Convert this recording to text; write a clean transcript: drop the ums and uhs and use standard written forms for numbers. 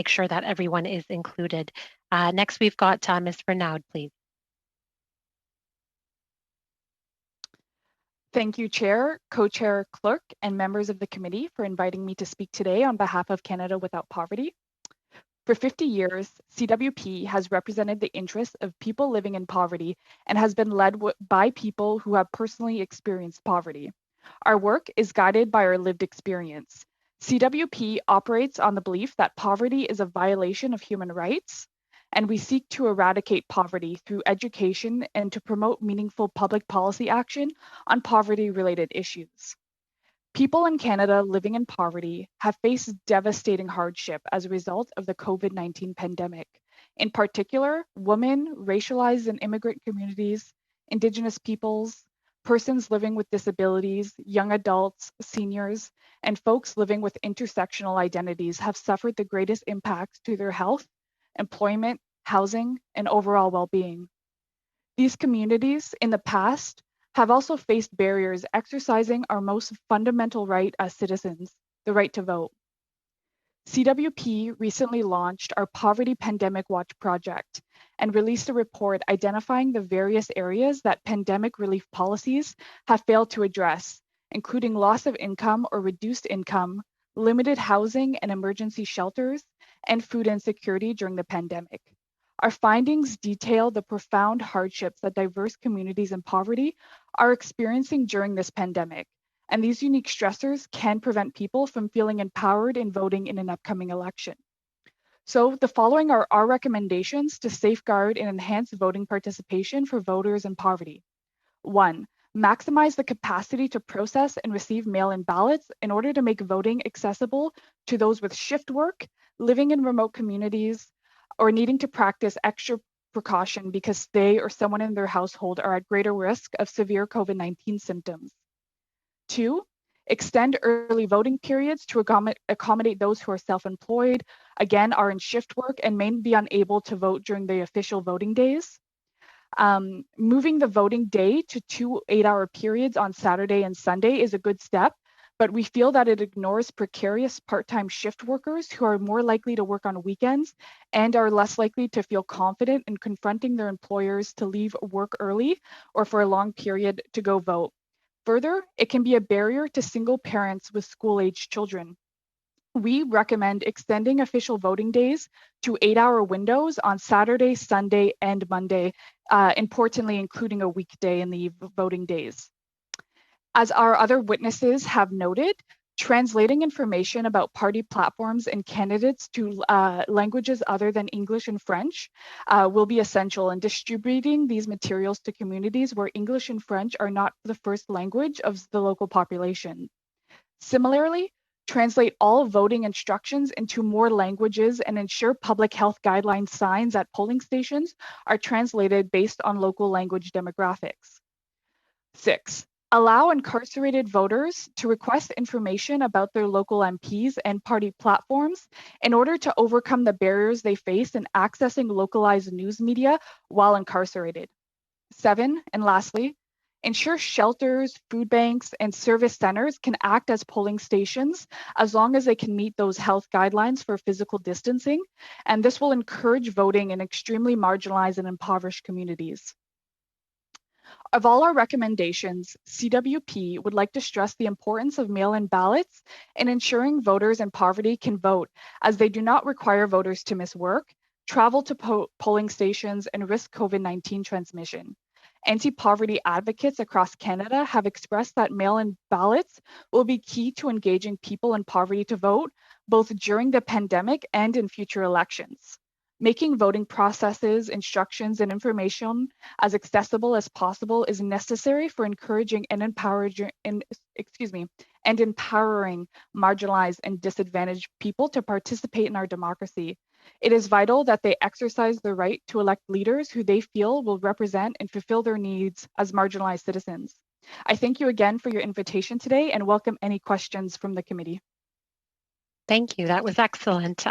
make sure that everyone is included. Next, we've got Ms. Renaud, please. Thank you, Chair, Co-Chair Clerk, and members of the committee for inviting me to speak today on behalf of Canada Without Poverty. For 50 years, CWP has represented the interests of people living in poverty and has been led by people who have personally experienced poverty. Our work is guided by our lived experience. CWP operates on the belief that poverty is a violation of human rights, and we seek to eradicate poverty through education and to promote meaningful public policy action on poverty-related issues. People in Canada living in poverty have faced devastating hardship as a result of the COVID-19 pandemic. In particular, women, racialized and immigrant communities, Indigenous peoples, persons living with disabilities, young adults, seniors, and folks living with intersectional identities have suffered the greatest impacts to their health, employment, housing, and overall well-being. These communities in the past have also faced barriers exercising our most fundamental right as citizens, the right to vote. CWP recently launched our Poverty Pandemic Watch project and released a report identifying the various areas that pandemic relief policies have failed to address, including loss of income or reduced income, limited housing and emergency shelters, and food insecurity during the pandemic. Our findings detail the profound hardships that diverse communities in poverty are experiencing during this pandemic, and these unique stressors can prevent people from feeling empowered in voting in an upcoming election. So the following are our recommendations to safeguard and enhance voting participation for voters in poverty. 1. Maximize the capacity to process and receive mail-in ballots in order to make voting accessible to those with shift work, living in remote communities, or needing to practice extra precaution because they or someone in their household are at greater risk of severe COVID-19 symptoms. 2, extend early voting periods to accommodate those who are self-employed, again, are in shift work and may be unable to vote during the official voting days. Moving the voting day to 2 8-hour periods on Saturday and Sunday is a good step, but we feel that it ignores precarious part-time shift workers who are more likely to work on weekends and are less likely to feel confident in confronting their employers to leave work early or for a long period to go vote. Further, it can be a barrier to single parents with school-aged children. We recommend extending official voting days to 8-hour windows on Saturday, Sunday, and Monday, importantly, including a weekday in the voting days. As our other witnesses have noted, translating information about party platforms and candidates to languages other than English and French will be essential in distributing these materials to communities where English and French are not the first language of the local population. Similarly, translate all voting instructions into more languages and ensure public health guideline signs at polling stations are translated based on local language demographics. 6, allow incarcerated voters to request information about their local MPs and party platforms in order to overcome the barriers they face in accessing localized news media while incarcerated. 7, and lastly, ensure shelters, food banks, and service centers can act as polling stations as long as they can meet those health guidelines for physical distancing, and this will encourage voting in extremely marginalized and impoverished communities. Of all our recommendations, CWP would like to stress the importance of mail-in ballots in ensuring voters in poverty can vote, as they do not require voters to miss work, travel to polling stations, and risk COVID-19 transmission. Anti-poverty advocates across Canada have expressed that mail-in ballots will be key to engaging people in poverty to vote, both during the pandemic and in future elections. Making voting processes, instructions, and information as accessible as possible is necessary for encouraging and empowering marginalized and disadvantaged people to participate in our democracy. It is vital that they exercise the right to elect leaders who they feel will represent and fulfill their needs as marginalized citizens. I thank you again for your invitation today and welcome any questions from the committee. Thank you. That was excellent.